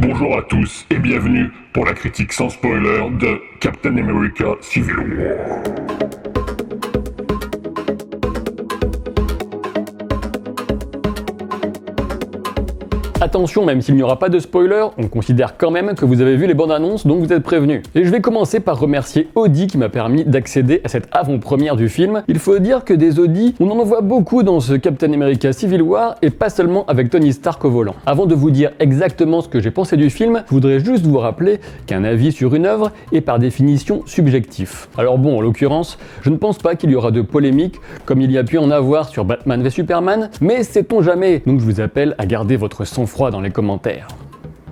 Bonjour à tous et bienvenue pour la critique sans spoiler de Captain America Civil War. Attention, même s'il n'y aura pas de spoiler, on considère quand même que vous avez vu les bandes annonces, donc vous êtes prévenus. Et je vais commencer par remercier Audi qui m'a permis d'accéder à cette avant-première du film. Il faut dire que des Audi, on en voit beaucoup dans ce Captain America Civil War et pas seulement avec Tony Stark au volant. Avant de vous dire exactement ce que j'ai pensé du film, je voudrais juste vous rappeler qu'un avis sur une œuvre est par définition subjectif. Alors bon, en l'occurrence, je ne pense pas qu'il y aura de polémique comme il y a pu en avoir sur Batman v Superman, mais sait-on jamais, donc je vous appelle à garder votre sang-froid dans les commentaires.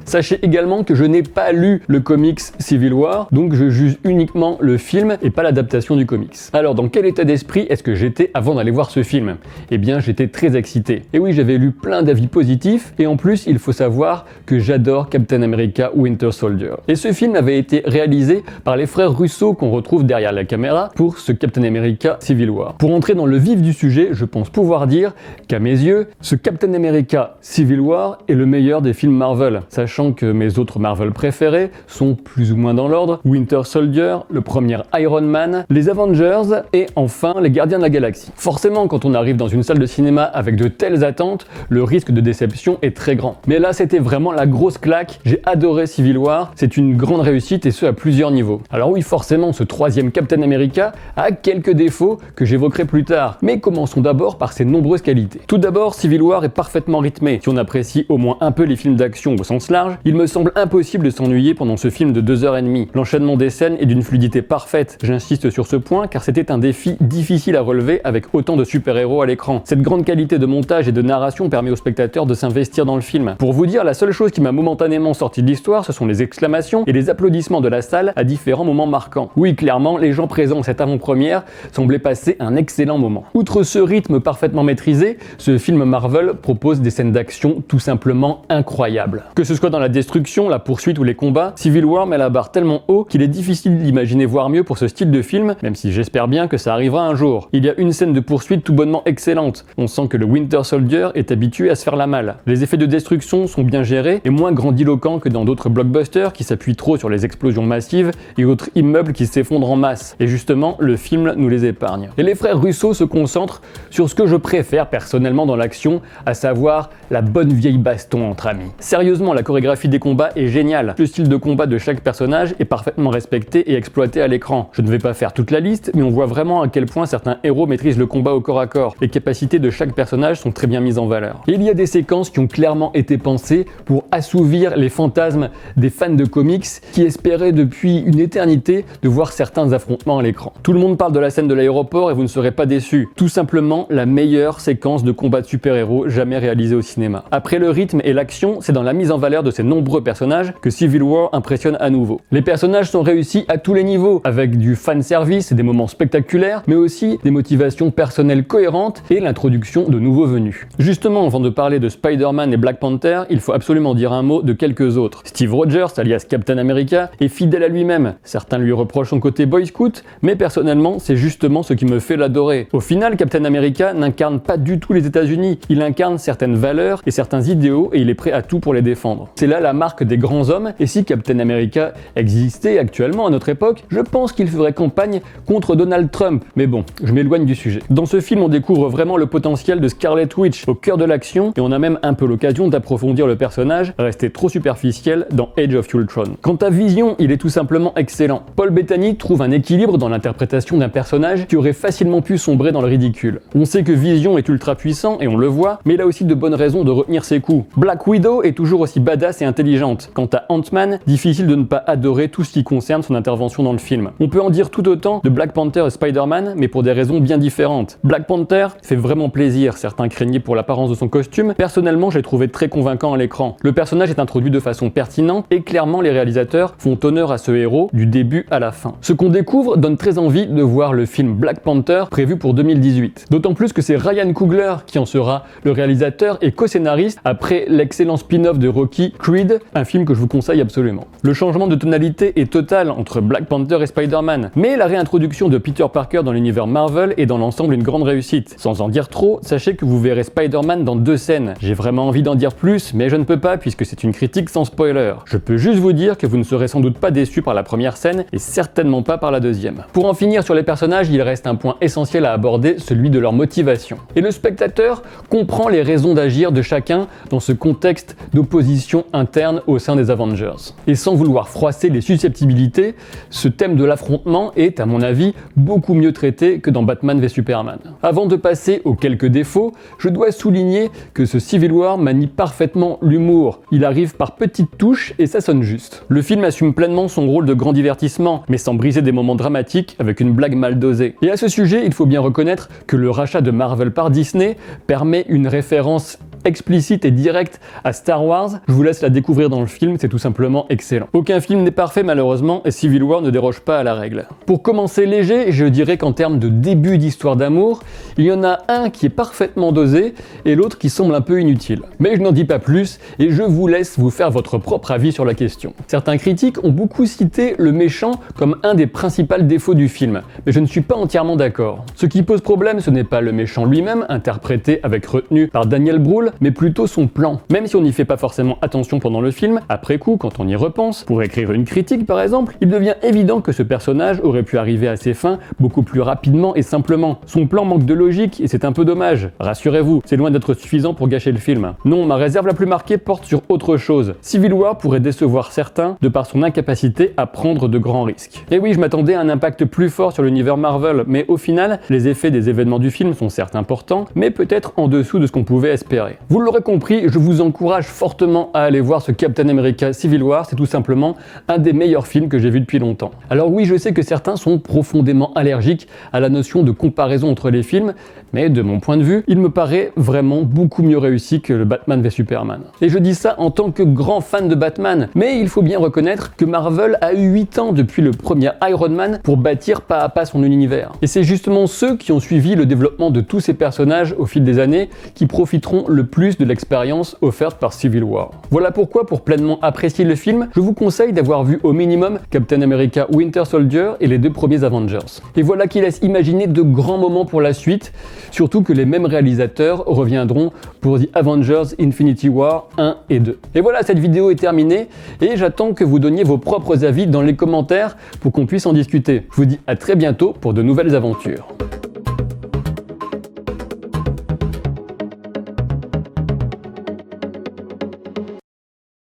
Sachez également que je n'ai pas lu le comics Civil War, donc je juge uniquement le film et pas l'adaptation du comics. Alors dans quel état d'esprit est-ce que j'étais avant d'aller voir ce film? Eh bien j'étais très excité. Et oui, j'avais lu plein d'avis positifs, et en plus il faut savoir que j'adore Captain America Winter Soldier. Et ce film avait été réalisé par les frères Russo qu'on retrouve derrière la caméra pour ce Captain America Civil War. Pour entrer dans le vif du sujet, je pense pouvoir dire qu'à mes yeux, ce Captain America Civil War est le meilleur des films Marvel, sachant que mes autres Marvel préférés sont plus ou moins dans l'ordre: Winter Soldier, le premier Iron Man, les Avengers et enfin les Gardiens de la Galaxie. Forcément, quand on arrive dans une salle de cinéma avec de telles attentes, le risque de déception est très grand. Mais là, c'était vraiment la grosse claque. J'ai adoré Civil War, c'est une grande réussite et ce à plusieurs niveaux. Alors oui, forcément, ce troisième Captain America a quelques défauts que j'évoquerai plus tard, mais commençons d'abord par ses nombreuses qualités. Tout d'abord, Civil War est parfaitement rythmé. Si on apprécie au moins un peu les films d'action au sens large, il me semble impossible de s'ennuyer pendant ce film de 2h30. L'enchaînement des scènes est d'une fluidité parfaite. J'insiste sur ce point car c'était un défi difficile à relever avec autant de super-héros à l'écran. Cette grande qualité de montage et de narration permet aux spectateurs de s'investir dans le film. Pour vous dire, la seule chose qui m'a momentanément sorti de l'histoire, ce sont les exclamations et les applaudissements de la salle à différents moments marquants. Oui, clairement, les gens présents à cette avant-première semblaient passer un excellent moment. Outre ce rythme parfaitement maîtrisé, ce film Marvel propose des scènes d'action tout simplement incroyables. Que ce soit dans la destruction, la poursuite ou les combats, Civil War met la barre tellement haut qu'il est difficile d'imaginer voir mieux pour ce style de film, même si j'espère bien que ça arrivera un jour. Il y a une scène de poursuite tout bonnement excellente. On sent que le Winter Soldier est habitué à se faire la malle. Les effets de destruction sont bien gérés et moins grandiloquents que dans d'autres blockbusters qui s'appuient trop sur les explosions massives et autres immeubles qui s'effondrent en masse. Et justement, le film nous les épargne. Et les frères Russo se concentrent sur ce que je préfère personnellement dans l'action, à savoir la bonne vieille baston entre amis. Sérieusement, la chorégraphie des combats est géniale. Le style de combat de chaque personnage est parfaitement respecté et exploité à l'écran. Je ne vais pas faire toute la liste, mais on voit vraiment à quel point certains héros maîtrisent le combat au corps à corps. Les capacités de chaque personnage sont très bien mises en valeur. Et il y a des séquences qui ont clairement été pensées pour assouvir les fantasmes des fans de comics qui espéraient depuis une éternité de voir certains affrontements à l'écran. Tout le monde parle de la scène de l'aéroport et vous ne serez pas déçus. Tout simplement la meilleure séquence de combat de super-héros jamais réalisée au cinéma. Après le rythme et l'action, c'est dans la mise en valeur de ces nombreux personnages que Civil War impressionne à nouveau. Les personnages sont réussis à tous les niveaux, avec du fanservice et des moments spectaculaires, mais aussi des motivations personnelles cohérentes et l'introduction de nouveaux venus. Justement, avant de parler de Spider-Man et Black Panther, il faut absolument dire un mot de quelques autres. Steve Rogers, alias Captain America, est fidèle à lui-même. Certains lui reprochent son côté boy scout, mais personnellement, c'est justement ce qui me fait l'adorer. Au final, Captain America n'incarne pas du tout les États-Unis. Il incarne certaines valeurs et certains idéaux et il est prêt à tout pour les défendre. C'est là la marque des grands hommes, et si Captain America existait actuellement à notre époque, je pense qu'il ferait campagne contre Donald Trump. Mais bon, je m'éloigne du sujet. Dans ce film, on découvre vraiment le potentiel de Scarlet Witch au cœur de l'action, et on a même un peu l'occasion d'approfondir le personnage, resté trop superficiel dans Age of Ultron. Quant à Vision, il est tout simplement excellent. Paul Bettany trouve un équilibre dans l'interprétation d'un personnage qui aurait facilement pu sombrer dans le ridicule. On sait que Vision est ultra puissant, et on le voit, mais il a aussi de bonnes raisons de retenir ses coups. Black Widow est toujours aussi badass et intelligente. Quant à Ant-Man, difficile de ne pas adorer tout ce qui concerne son intervention dans le film. On peut en dire tout autant de Black Panther et Spider-Man, mais pour des raisons bien différentes. Black Panther fait vraiment plaisir, certains craignaient pour l'apparence de son costume. Personnellement, j'ai trouvé très convaincant à l'écran. Le personnage est introduit de façon pertinente et clairement les réalisateurs font honneur à ce héros du début à la fin. Ce qu'on découvre donne très envie de voir le film Black Panther prévu pour 2018. D'autant plus que c'est Ryan Coogler qui en sera le réalisateur et co-scénariste après l'excellent spin-off de Rocky Creed, un film que je vous conseille absolument. Le changement de tonalité est total entre Black Panther et Spider-Man, mais la réintroduction de Peter Parker dans l'univers Marvel est dans l'ensemble une grande réussite. Sans en dire trop, sachez que vous verrez Spider-Man dans 2 scènes. J'ai vraiment envie d'en dire plus, mais je ne peux pas puisque c'est une critique sans spoiler. Je peux juste vous dire que vous ne serez sans doute pas déçus par la première scène et certainement pas par la deuxième. Pour en finir sur les personnages, il reste un point essentiel à aborder, celui de leur motivation. Et le spectateur comprend les raisons d'agir de chacun dans ce contexte d'opposition interne au sein des Avengers. Et sans vouloir froisser les susceptibilités, ce thème de l'affrontement est, à mon avis, beaucoup mieux traité que dans Batman v Superman. Avant de passer aux quelques défauts, je dois souligner que ce Civil War manie parfaitement l'humour. Il arrive par petites touches et ça sonne juste. Le film assume pleinement son rôle de grand divertissement, mais sans briser des moments dramatiques avec une blague mal dosée. Et à ce sujet, il faut bien reconnaître que le rachat de Marvel par Disney permet une référence explicite et directe à Star Wars. Je vous laisse la découvrir dans le film, c'est tout simplement excellent. Aucun film n'est parfait malheureusement et Civil War ne déroge pas à la règle. Pour commencer léger, je dirais qu'en termes de début d'histoire d'amour, il y en a un qui est parfaitement dosé et l'autre qui semble un peu inutile. Mais je n'en dis pas plus et je vous laisse vous faire votre propre avis sur la question. Certains critiques ont beaucoup cité le méchant comme un des principaux défauts du film, mais je ne suis pas entièrement d'accord. Ce qui pose problème, ce n'est pas le méchant lui-même, interprété avec retenue par Daniel Brühl, mais plutôt son plan. Même si on n'y fait pas forcément attention pendant le film, après coup, quand on y repense, pour écrire une critique par exemple, il devient évident que ce personnage aurait pu arriver à ses fins beaucoup plus rapidement et simplement. Son plan manque de logique et c'est un peu dommage. Rassurez-vous, c'est loin d'être suffisant pour gâcher le film. Non, ma réserve la plus marquée porte sur autre chose. Civil War pourrait décevoir certains de par son incapacité à prendre de grands risques. Et oui, je m'attendais à un impact plus fort sur l'univers Marvel, mais au final, les effets des événements du film sont certes importants, mais peut-être en dessous de ce qu'on pouvait espérer. Vous l'aurez compris, je vous encourage fortement à aller voir ce Captain America Civil War, c'est tout simplement un des meilleurs films que j'ai vu depuis longtemps. Alors oui, je sais que certains sont profondément allergiques à la notion de comparaison entre les films, mais de mon point de vue, il me paraît vraiment beaucoup mieux réussi que le Batman v Superman. Et je dis ça en tant que grand fan de Batman, mais il faut bien reconnaître que Marvel a eu 8 ans depuis le premier Iron Man pour bâtir pas à pas son univers. Et c'est justement ceux qui ont suivi le développement de tous ces personnages au fil des années qui profiteront le plus de l'expérience offerte par Civil War. Voilà pourquoi, pour pleinement apprécier le film, je vous conseille d'avoir vu au minimum Captain America Winter Soldier et les 2 premiers Avengers. Et voilà qui laisse imaginer de grands moments pour la suite, surtout que les mêmes réalisateurs reviendront pour The Avengers Infinity War 1 et 2. Et voilà, cette vidéo est terminée et j'attends que vous donniez vos propres avis dans les commentaires pour qu'on puisse en discuter. Je vous dis à très bientôt pour de nouvelles aventures.